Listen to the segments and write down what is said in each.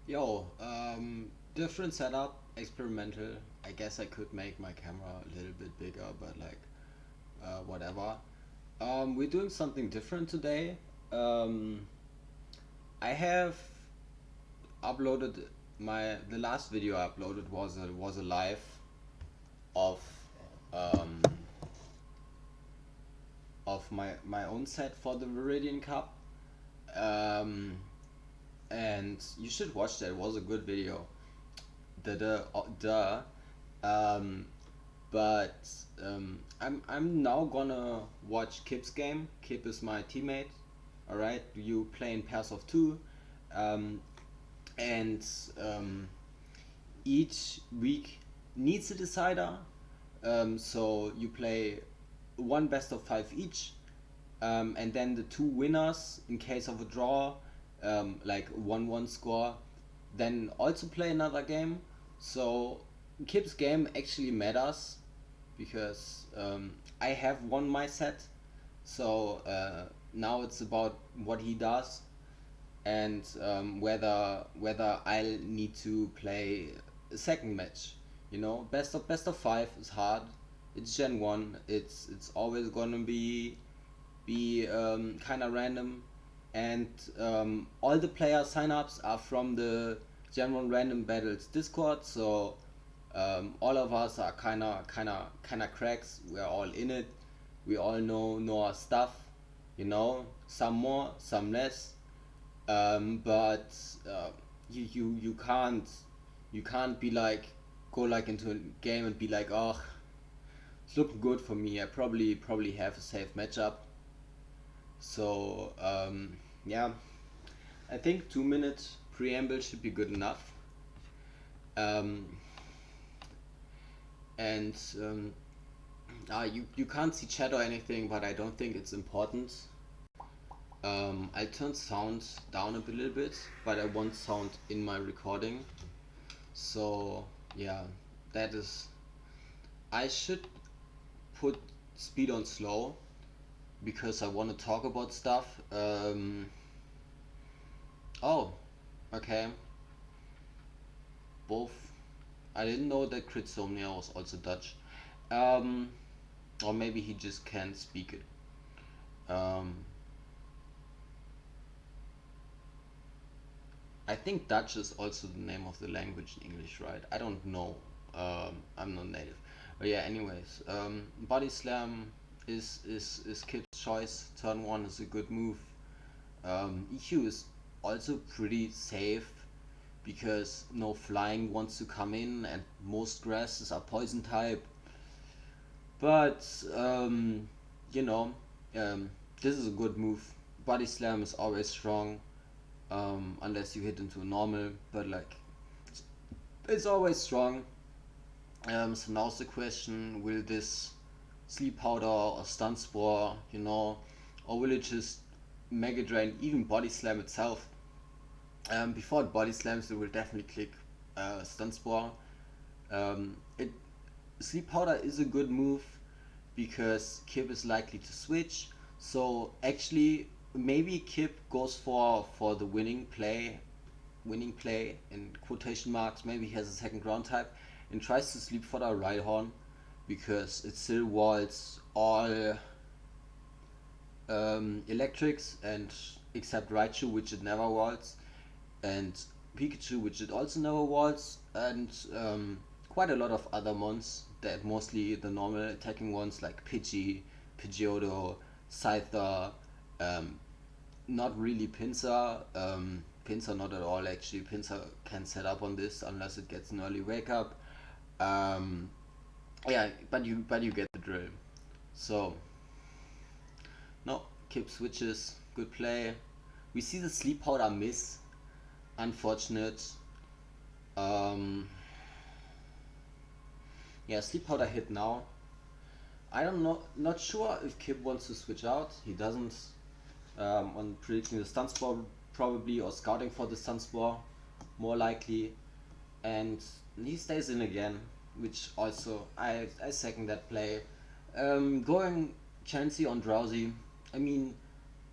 Yo, different setup, experimental. I guess I could make my camera a little bit bigger, but like, whatever. We're doing something different today. Um, I have uploaded the last video I uploaded was a live of um, of my own set for the Viridian Cup. Um, and you should watch that. It was a good video. Duh. Um, but I'm now gonna watch Kip's game. Kip is my teammate. All right, you play in pairs of two, um, and each week needs a decider. So you play one best of five each, and then the two winners in case of a draw, like 1-1 score, then also play another game. So Kip's game actually matters because I have won my set. So now it's about what he does and whether I'll need to play a second match. You know, best of five is hard. It's Gen 1. It's always gonna be kind of random, and all the player signups are from the Gen 1 Random Battles Discord. So all of us are kind of cracks. We're all in it. We all know our stuff. You know, some more, some less. But you can't be like go like into a game and be like, oh, it's looking good for me. I probably have a safe matchup. So yeah, I think 2 minutes preamble should be good enough. Um, and you can't see chat or anything, but I don't think it's important. I'll turn sound down a little bit, but I want sound in my recording. So yeah, that is. I should put speed on slow because I want to talk about stuff. Oh, okay. Both. I didn't know that Critsomnia was also Dutch. Um, or maybe he just can't speak it. Um, I think Dutch is also the name of the language in English, right? I don't know. I'm not native. But yeah, anyways, body slam is Kip's choice. Turn one is a good move. EQ is also pretty safe because no flying wants to come in, and most grasses are poison type. But you know, this is a good move. Body slam is always strong, unless you hit into a normal, but like it's always strong. So now's the question: will this sleep powder or stun spore, or will it just mega drain even body slam itself? Before it body slams, it will definitely click stun spore. It Sleep powder is a good move because Kip is likely to switch. So actually, maybe Kip goes for the winning play in quotation marks. Maybe he has a second ground type and tries to sleep for the right horn because it still walls all electrics and except Raichu, which it never walls, and Pikachu, which it also never walls, and quite a lot of other mons that mostly the normal attacking ones like Pidgeotto, Scyther, um, not really Pinsir. Pinsir not at all actually. Pinsir can set up on this unless it gets an early wake up. Um, yeah, but you get the drill. So no, Kip switches, good play. We see the sleep powder miss, unfortunate. Um, yeah, sleep powder hit now. I don't know, not sure if Kip wants to switch out. He doesn't. On predicting the stun spore probably, or scouting for the stun spore, more likely, and he stays in again, which also I second that play. Going Chansey on Drowsy. I mean,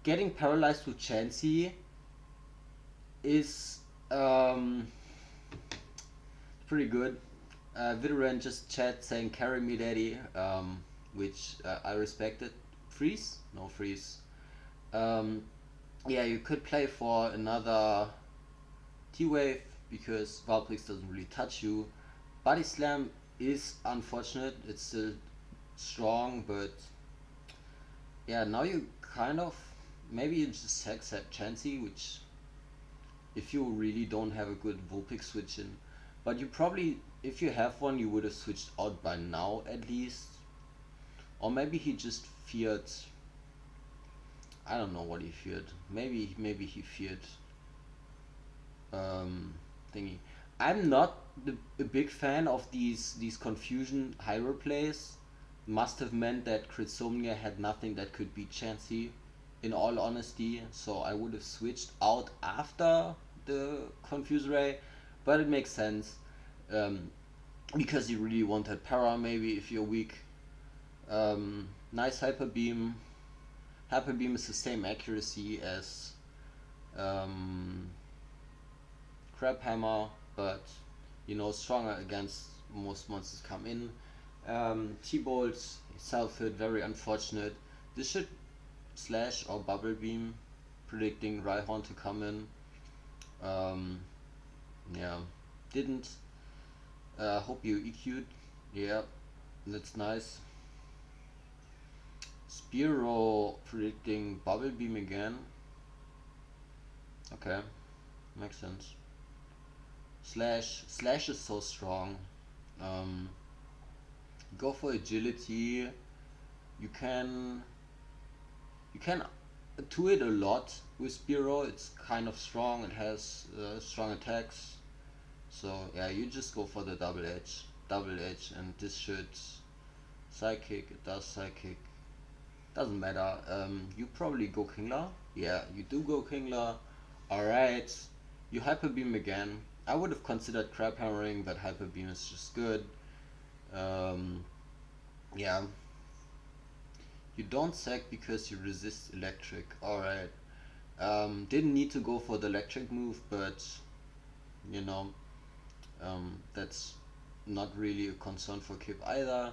getting paralyzed with Chansey is Um, Pretty good. Viridian just chat saying carry me daddy, which I respected. Freeze? No freeze. Um, yeah, you could play for another T-Wave because Valprix doesn't really touch you. Body Slam is unfortunate, it's still strong, but yeah, now you kind of maybe you just accept Chansey, which if you really don't have a good Vulpix switch in. But you probably, if you have one, you would have switched out by now at least. Or maybe he just feared. I don't know what he feared. Maybe he feared thingy. I'm not a big fan of these confusion hero plays. Must have meant that Critsomnia had nothing that could beat Chansey, in all honesty. So I would have switched out after the Confuse Ray, but it makes sense um, because you really wanted para. Maybe if you're weak, nice Hyper Beam. Hyper Beam is the same accuracy as um, Crab Hammer, but stronger against most monsters come in. T-Bolt, self-hit, very unfortunate. This should slash or bubble beam, predicting Rhyhorn to come in. Yeah, didn't. Hope you EQ'd. Yeah, that's nice. Spearow predicting bubble beam again. Okay, makes sense. Slash is so strong. Um, go for agility. You can do it a lot with Spearow. It's kind of strong. It has strong attacks. So yeah, you just go for the double edge, and this should psychic. It does psychic. Doesn't matter. You probably go Kingler. Yeah, you do go Kingler. Alright. You Hyper Beam again. I would have considered Crab Hammering, but Hyper Beam is just good. Yeah. You don't sack because you resist electric. Alright. Didn't need to go for the electric move, but you know, that's not really a concern for Kip either.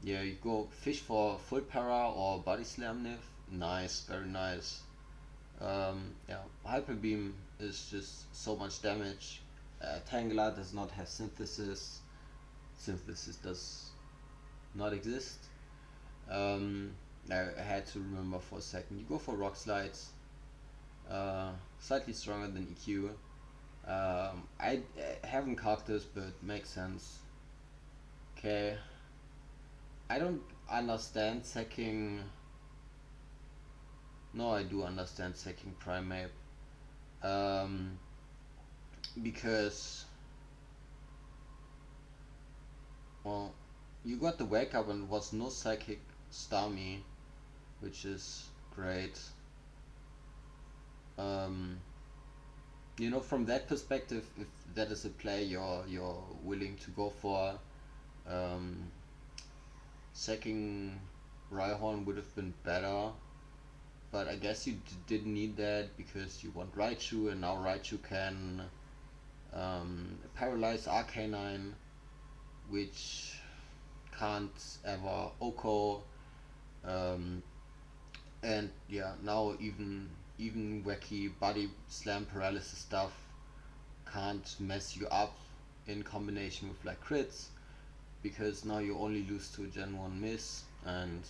Yeah, you go fish for full para or body slam Nif. Nice, very nice. Yeah, Hyper Beam is just so much damage. Tangela does not have synthesis. Synthesis does not exist. I had to remember for a second. You go for Rock Slides. Slightly stronger than EQ. I haven't caught this, but makes sense. Okay. I don't understand sacking. No, I do understand sacking Primeape. Because, well, you got the wake up and was no psychic Starmie, which is great. From that perspective, if that is a play you're willing to go for, sacking Rhyhorn would have been better, but I guess you didn't need that because you want Raichu, and now Raichu can paralyze Arcanine, which can't ever Oko, and yeah, now even wacky body slam paralysis stuff can't mess you up in combination with like crits, because now you only lose to a Gen 1 miss, and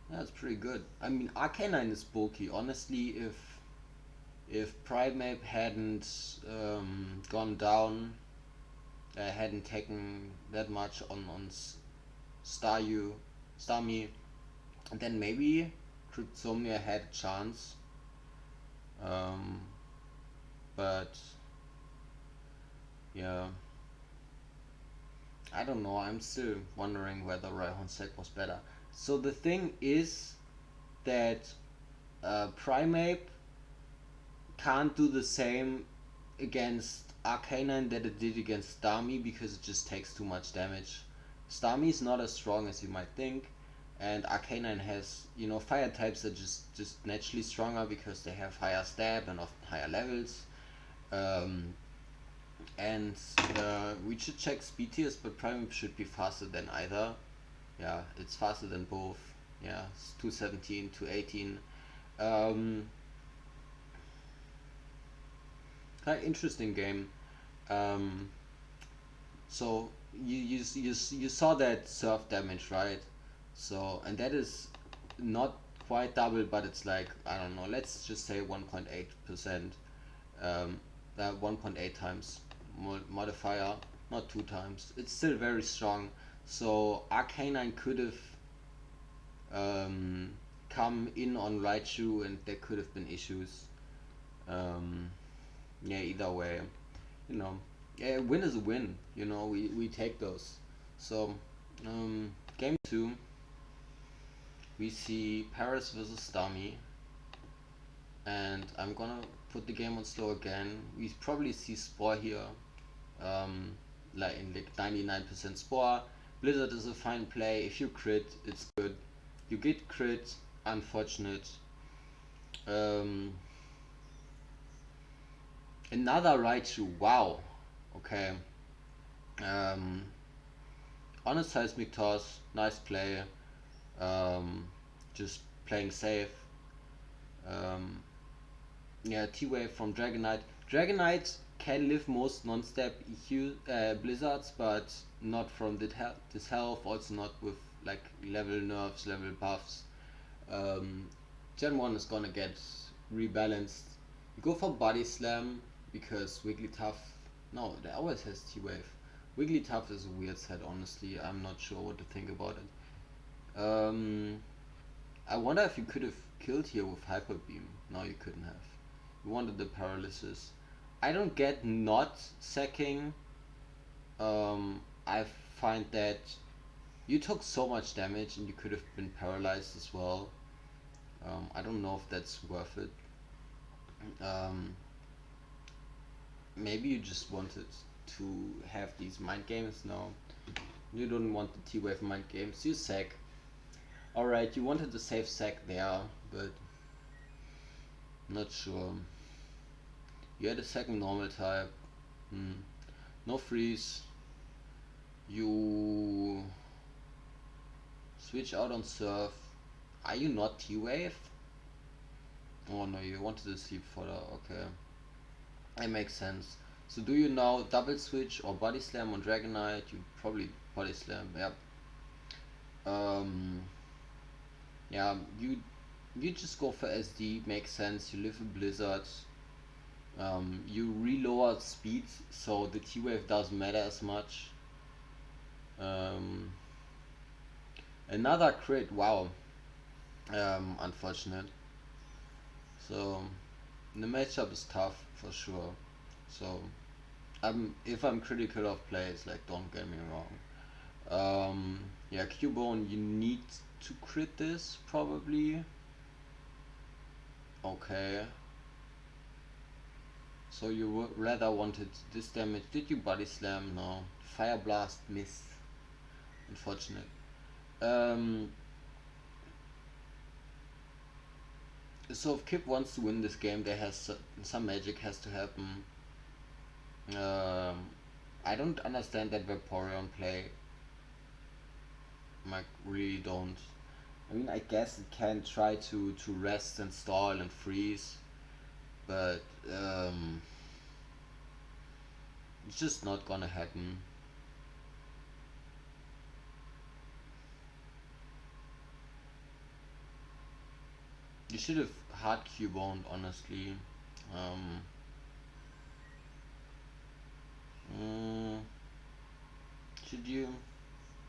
that's pretty good. I mean, Arcanine is bulky. Honestly, if Primeape hadn't gone down, hadn't taken that much on Starmie, then maybe Critsomnia had a chance. But yeah, I don't know. I'm still wondering whether Rhyhorn Sec was better. So the thing is that Primeape can't do the same against Arcanine that it did against Starmie because it just takes too much damage. Starmie is not as strong as you might think. and Arcanine has, you know, fire types are just naturally stronger because they have higher stab and often higher levels. Um, and we should check speed tiers, but Prime should be faster than either. Yeah, it's faster than both. Yeah, it's 217, 218. Um, Quite interesting game. Um, so you saw that surf damage, right? So, and that is not quite double, but it's like, I don't know, let's just say 1.8%. Um, that 1.8 times modifier, not 2 times. It's still very strong. So Arcanine could have um, come in on Raichu, and there could have been issues. Um, yeah, either way, you know, yeah, win is a win. You know, we take those. So, game two, we see Paris versus Stami, and I'm gonna put the game on slow again. We probably see Spore here, um, like in like 99% Spore. Blizzard is a fine play. If you crit, it's good. You get crit, unfortunate. Um, Another Raichu. Wow. Okay. Um, Honest Seismic Toss. Nice play. Um, just playing safe. Um, yeah, T-Wave from Dragonite. Dragonite can live most non-step EQ blizzards, but not from this health. Also not with like level nerfs, level buffs. Um, Gen 1 is gonna get rebalanced. You go for Body Slam because Wigglytuff. No, they always has T-Wave. Wigglytuff is a weird set, honestly. I'm not sure what to think about it. I wonder if you could have killed here with Hyper Beam. No, you couldn't have. You wanted the paralysis. I don't get not sacking. I find that you took so much damage and you could have been paralyzed as well. I don't know if that's worth it. Um, Maybe you just wanted to have these mind games. No, you don't want the T-Wave mind games. You sack. Alright, you wanted the safe sack there, but not sure. You had a second normal type. No freeze. You switch out on surf. Are you not T-Wave? Oh no, you wanted to sleep fodder. Okay, that makes sense. So do you now double switch or body slam on Dragonite? You probably body slam. Yep. Um, yeah, you just go for SD. Makes sense. You live in Blizzard. You relower speed, so the T-Wave doesn't matter as much. Um, Another crit. Wow. Unfortunate. So the matchup is tough for sure. So if I'm critical of plays, like, don't get me wrong. Yeah, Cubone, you need to crit this probably. Okay. So you would rather wanted this damage. Did you body slam? No. Fire blast, miss. Unfortunate. Um, so if Kip wants to win this game, there has some magic has to happen. I don't understand that Vaporeon play. Like, really don't. I mean, I guess it can try to rest and stall and freeze, but it's just not gonna happen. You should have hard Cubone, honestly. Um, mm, should you?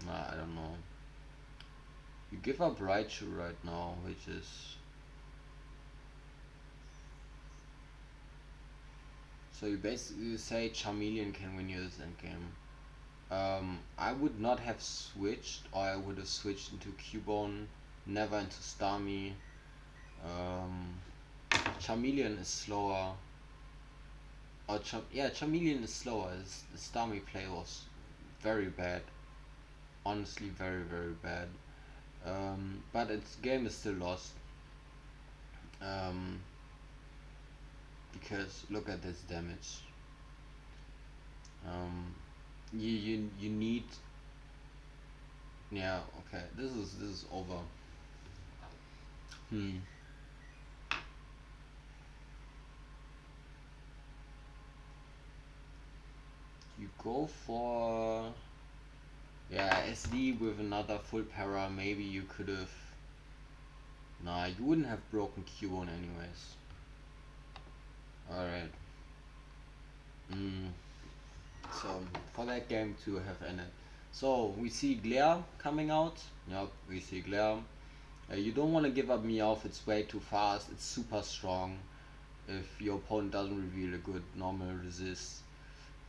Nah, I don't know. You give up Raichu right now, which is... So you basically say Charmeleon can win you this endgame. I would not have switched, or I would have switched into Cubone, never into Starmie. Um, Charmeleon is slower. Yeah, Charmeleon is slower. The Starmie play was very bad. Honestly, very, very bad. But its game is still lost. Um, because look at this damage. Um, you need, yeah, okay. This is over. Hmm. You go for, yeah, SD with another full para. Maybe you could have. Nah, you wouldn't have broken Q1 anyways. All right. Mm. So for that game to have ended. So we see Glare coming out. Yep, we see Glare. You don't want to give up Meowth, it's way too fast, it's super strong if your opponent doesn't reveal a good normal resist.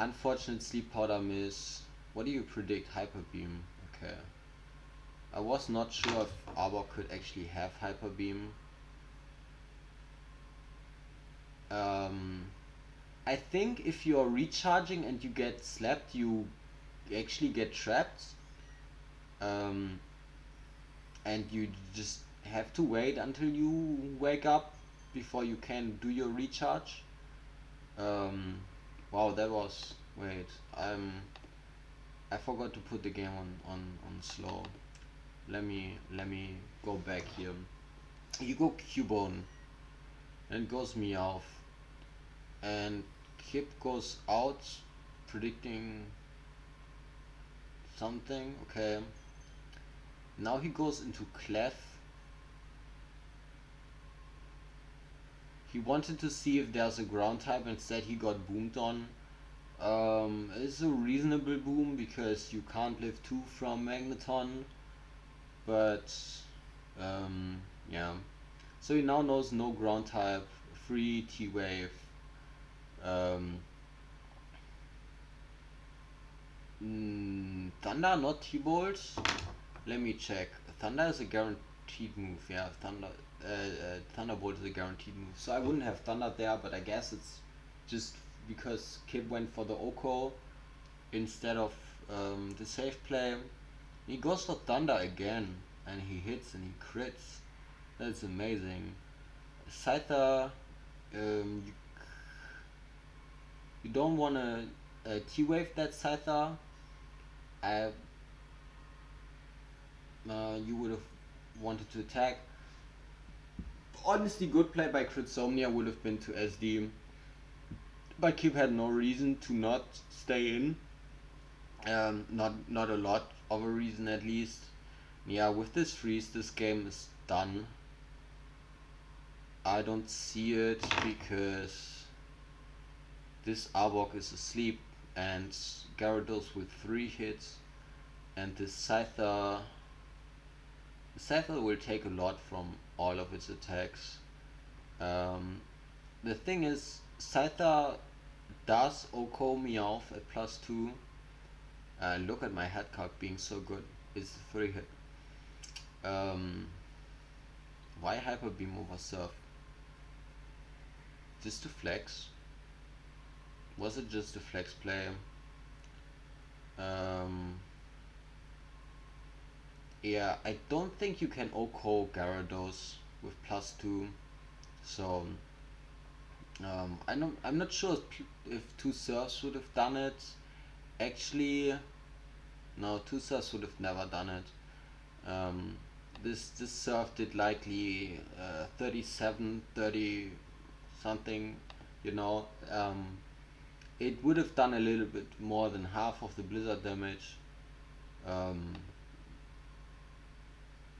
Unfortunate Sleep Powder miss. What do you predict? Hyper Beam. Okay. I was not sure if Arbok could actually have Hyper Beam. Um, I think if you're recharging and you get slapped, you actually get trapped. Um, and you just have to wait until you wake up before you can do your recharge. Um, wow, that was wait. I forgot to put the game on slow. Let me go back here. You go Cubone, and goes Meowth, and Kip goes out, predicting something. Okay. Now he goes into Clef. He wanted to see if there's a ground type, instead he got boomed on. It's a reasonable boom because you can't live 2 from Magneton, but yeah. So he now knows no ground type, free T-Wave. Um, Thunder, not T-Bolt. Let me check. Thunder is a guaranteed move. Yeah, Thunderbolt is a guaranteed move. So I wouldn't have Thunder there, but I guess it's just because Kip went for the Oko instead of the safe play. He goes for Thunder again, and he hits and he crits. That's amazing. Scyther, you don't want to T-Wave that Scyther. I, you would have wanted to attack. Honestly, good play by Critsomnia would have been to SD, but Kip had no reason to not stay in. Not a lot of a reason at least. Yeah, with this freeze, this game is done. I don't see it because this Arbok is asleep and Gyarados with 3 hits, and this Scyther will take a lot from all of its attacks. The thing is, Scyther does Oko Meowth at +2. Look at my head card being so good. It's 3 hit. Why Hyper Beam over Surf? Just to flex? Was it just a flex play? Yeah, I don't think you can Oko Gyarados with +2. So I'm not sure if 2 surfs would have done it. Actually, no, 2 surfs would have never done it. This surf did likely 37, 30 something, you know. It would have done a little bit more than half of the blizzard damage.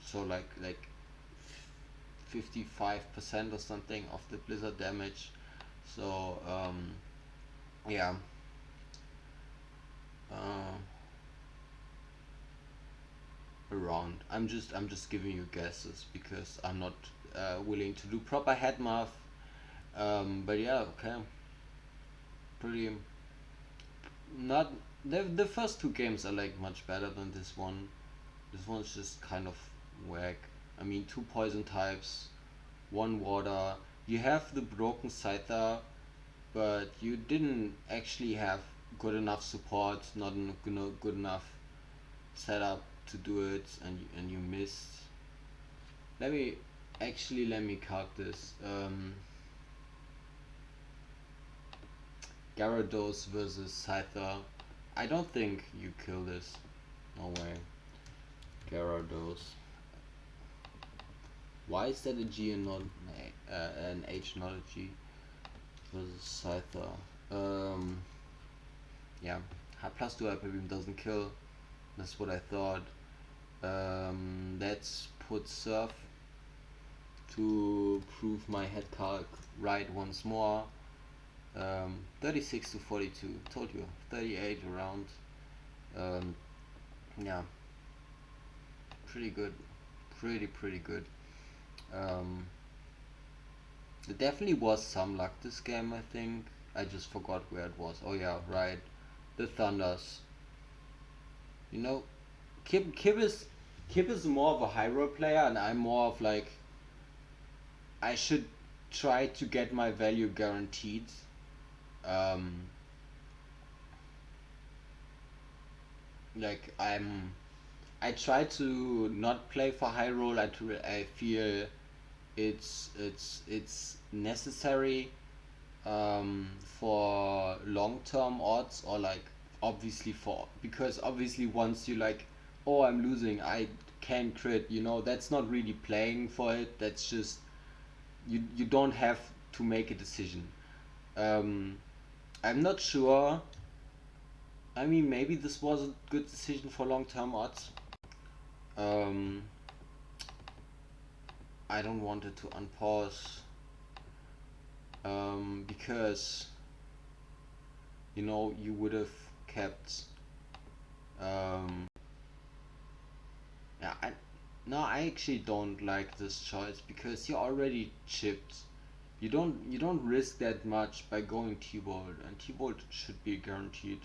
So like 55% or something of the blizzard damage. So yeah. Uh, Around. I'm just giving you guesses because I'm not willing to do proper head math. But yeah, okay. Pretty not the first 2 games are like much better than this one. This one's just kind of whack. I mean, 2 poison types, 1 water. You have the broken Scyther, but you didn't actually have good enough support, not good enough setup to do it and you missed. Let me calc this. Gyarados versus Scyther. I don't think you kill this. No way. Gyarados. Why is that a G and not an H, not a G? Versus Scyther. Yeah. +2 Hyper Beam doesn't kill. That's what I thought. Let's put Surf to prove my head calc right once more. 36 to 42. Told you. 38 around. Yeah. Pretty good. Pretty good. There definitely was some luck this game, I think. I just forgot where it was. Oh yeah, right. The Thunders. You know, Kib is more of a high roll player, and I'm more of like, I should try to get my value guaranteed. Like I try to not play for high roll. I feel it's necessary for long term odds, or like obviously because obviously once you like, oh, I'm losing, I can crit, that's not really playing for it. That's just you don't have to make a decision. I'm not sure. I mean, maybe this was a good decision for long term odds. um I don't want it to unpause, because you would have kept. Yeah, no, I actually don't like this choice because you're already chipped. You don't risk that much by going T-Bolt, and T-Bolt should be guaranteed.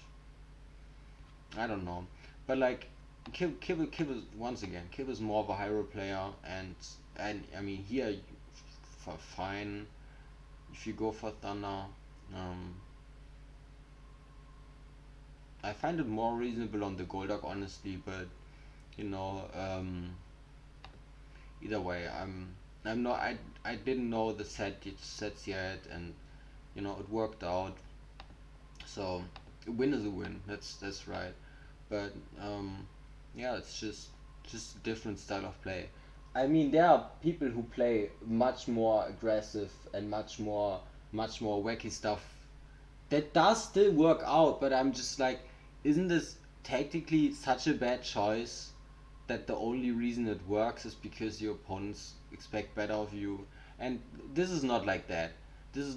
I don't know, but like Kib is, once again, Kib is more of a hero player, and I mean here, for fine if you go for Thunder. um I find it more reasonable on the Golduck, honestly, but you know um either way, I'm not, I didn't know the sets yet, and it worked out. So a win is a win. That's right. But yeah, it's just a different style of play. I mean, there are people who play much more aggressive and much more wacky stuff that does still work out. But I'm just like, isn't this tactically such a bad choice that the only reason it works is because your opponents expect better of you? And this is not like that. This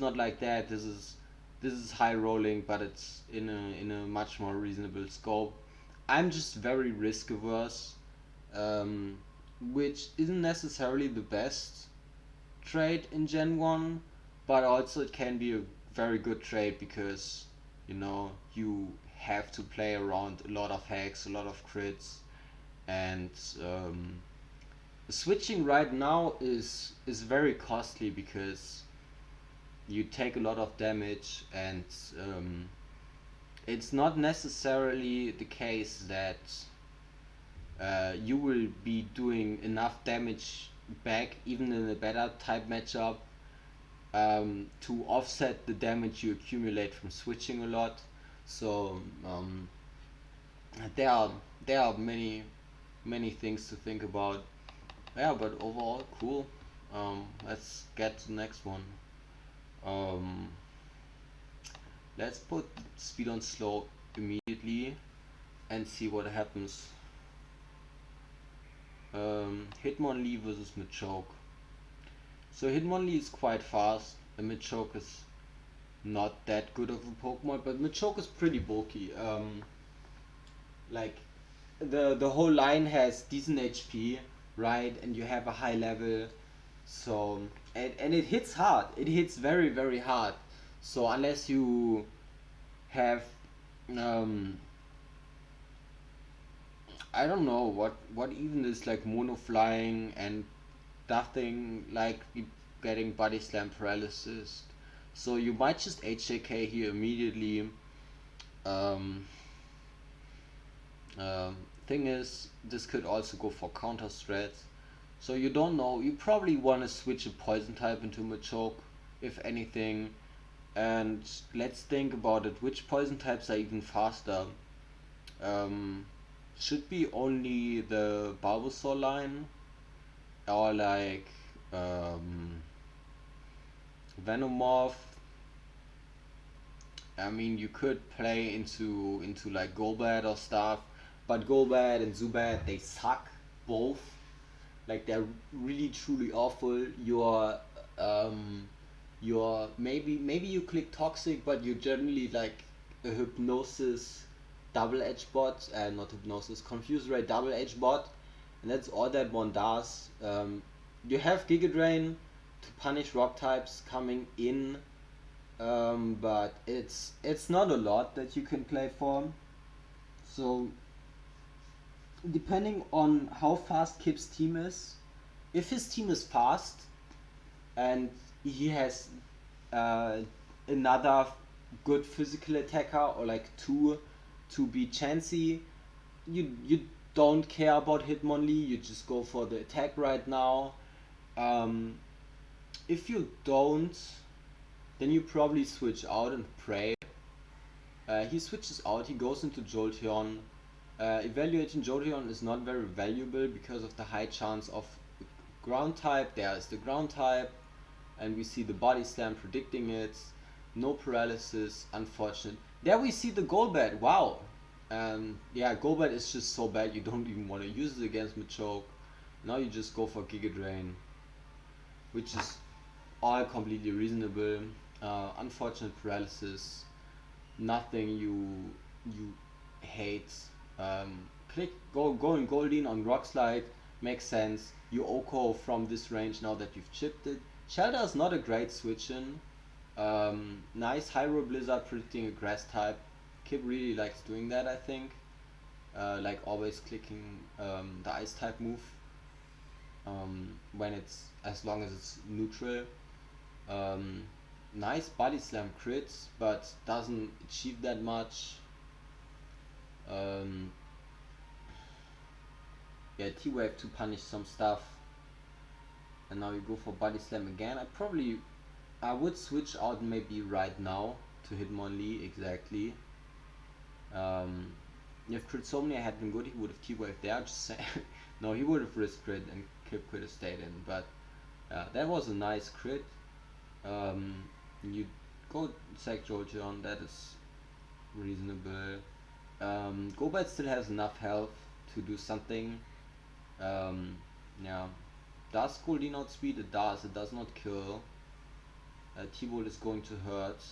is high rolling, but it's in a much more reasonable scope. I'm just very risk averse, um, which isn't necessarily the best trade in Gen 1, but also it can be a very good trade because you have to play around a lot of hacks, a lot of crits, and switching right now is very costly because you take a lot of damage, and it's not necessarily the case that you will be doing enough damage back even in a better type matchup to offset the damage you accumulate from switching a lot. So there are many things to think about. Yeah, but overall cool. Let's get to the next one. um, let's put speed on slow immediately and see what happens. Hitmonlee versus Machoke. So Hitmonlee is quite fast, and Machoke is not that good of a Pokemon, but Machoke is pretty bulky. Like the whole line has decent HP, right? And you have a high level, so and it hits hard. It hits very hard. So unless you have um I don't know what even is like mono flying and nothing like getting body slam paralysis. So you might just HJK here immediately. Um, thing is, this could also go for counter strats. So you don't know. You probably want to switch a poison type into Machoke, if anything. And let's think about it. Which poison types are even faster? Um, should be only the Bulbasaur line, or like Venomoth. I mean, you could play into like Golbat or stuff, but Golbat and Zubat, they suck both. Like they're really truly awful. You're maybe you click toxic, but you're generally like a hypnosis double edge bot, and not hypnosis, confuse ray double edge bot, and that's all that one does. You have Giga Drain to punish rock types coming in, but it's not a lot that you can play for. So depending on how fast Kip's team is, if his team is fast and he has uh, another good physical attacker, or like two to be chancy, you don't care about Hitmonlee, you just go for the attack right now. Um, if you don't, then you probably switch out and pray. He switches out, he goes into Jolteon. Evaluating Jolteon is not very valuable because of the high chance of ground type. There is the ground type, and we see the body slam predicting it. No paralysis, unfortunate. There we see the Golbat. Wow. Yeah, Golbat is just so bad you don't even want to use it against Machoke. Now you just go for Giga Drain, which is all completely reasonable. Unfortunate paralysis. Nothing you hate. Going Goldeen on Rock Slide makes sense. You Oko from this range now that you've chipped it. Shelter is not a great switch in. Nice Hyro Blizzard predicting a grass type. Kip really likes doing that, I think. Like always clicking the ice type move when it's, as long as it's neutral. Nice body slam crits, but doesn't achieve that much. Yeah, T-Wave to punish some stuff. And now you go for body slam again. I would switch out maybe right now to Hitmonlee, exactly. If Critsomnia had been good, he would have T-Waved there, just saying. No, he would have risked crit and Kip could have stayed in, but that was a nice crit. You go sack Jolteon, that is reasonable. Golbat still has enough health to do something. Yeah. Does Goldeen outspeed? It does. It does not kill. T-Bolt is going to hurt.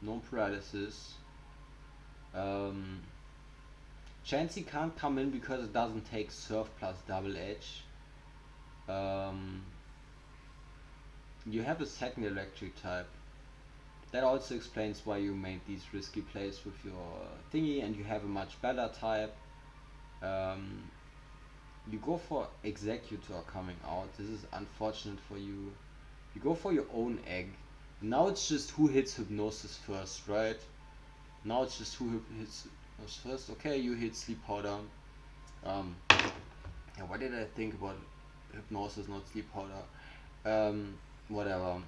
No paralysis. Chansey can't come in because it doesn't take Surf plus Double Edge. You have a second electric type. That also explains why you made these risky plays with your thingy, and you have a much better type. You go for Executor coming out. This is unfortunate for you. You go for your own egg. Now it's just who hits Hypnosis first, right? Now it's just who hits Hypnosis first. Okay, you hit Sleep Powder. Yeah, why did I think about Hypnosis, not Sleep Powder? Whatever.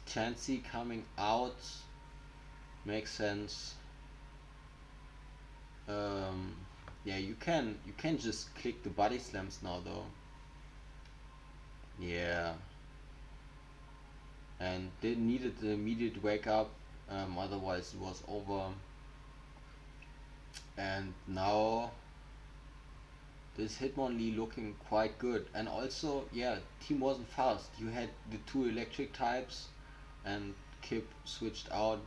Chansey coming out makes sense. Yeah, you can just click the body slams now though. Yeah. And they needed the immediate wake up, otherwise it was over. And now this Hitmonlee looking quite good, and also yeah, team wasn't fast. You had the two electric types, and Kip switched out.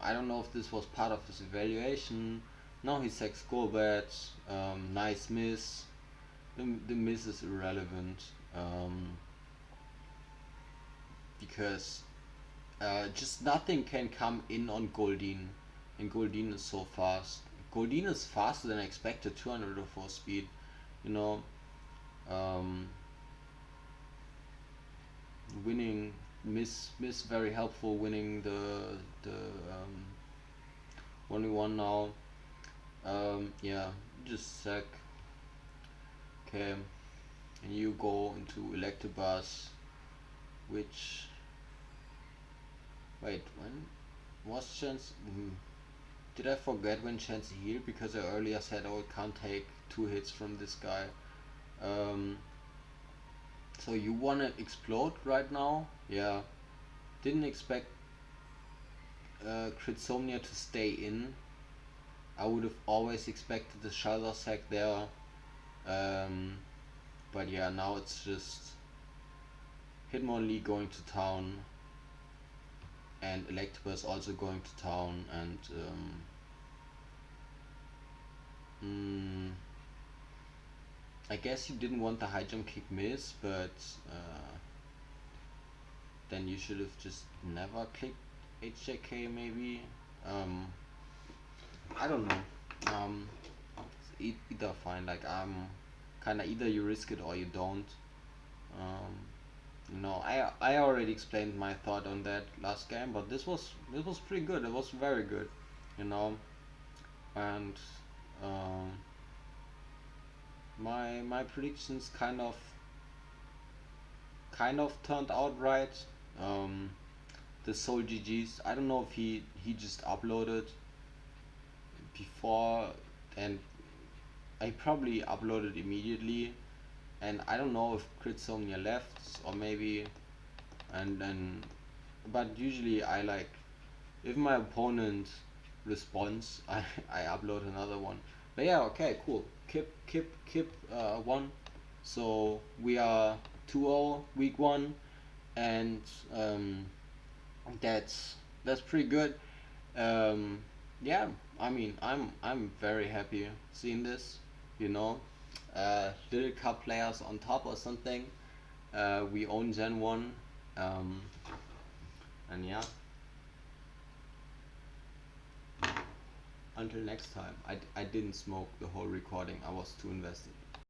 I don't know if this was part of his evaluation. Now he sacks Golbat. Nice miss. The miss is irrelevant because just nothing can come in on Goldeen, and Goldeen is so fast. Goldeen is faster than I expected, 204 speed, you know. Winning miss very helpful, winning the 1v1 now. Yeah, just sack. Okay, and you go into Electabuzz, which, wait, when was chance? Did I forget when chance healed? Because I earlier said, oh, it can't take 2 hits from this guy. So you wanna explode right now? Yeah. Didn't expect Critsomnia to stay in. I would have always expected the Shudder Sack there. But yeah, now it's just Hitmonlee going to town, and Electabuzz also going to town, and I guess you didn't want the high jump kick miss, but then you should have just never clicked HJK maybe. I don't know. Either fine. Like kinda either you risk it or you don't. I already explained my thought on that last game, but this was pretty good. It was very good, you know, and my predictions kind of turned out right. The Soul GGs. I don't know if he just uploaded before, and I probably uploaded immediately, and I don't know if Critsomnia left or maybe, and then, but usually I like, if my opponent responds, I upload another one. But yeah, okay, cool. Kip one. So we are 2-0 week 1, and that's pretty good. Yeah, I mean, I'm very happy seeing this. You know, little cup players on top or something. We own Gen 1, and yeah. Until next time. I didn't smoke the whole recording. I was too invested.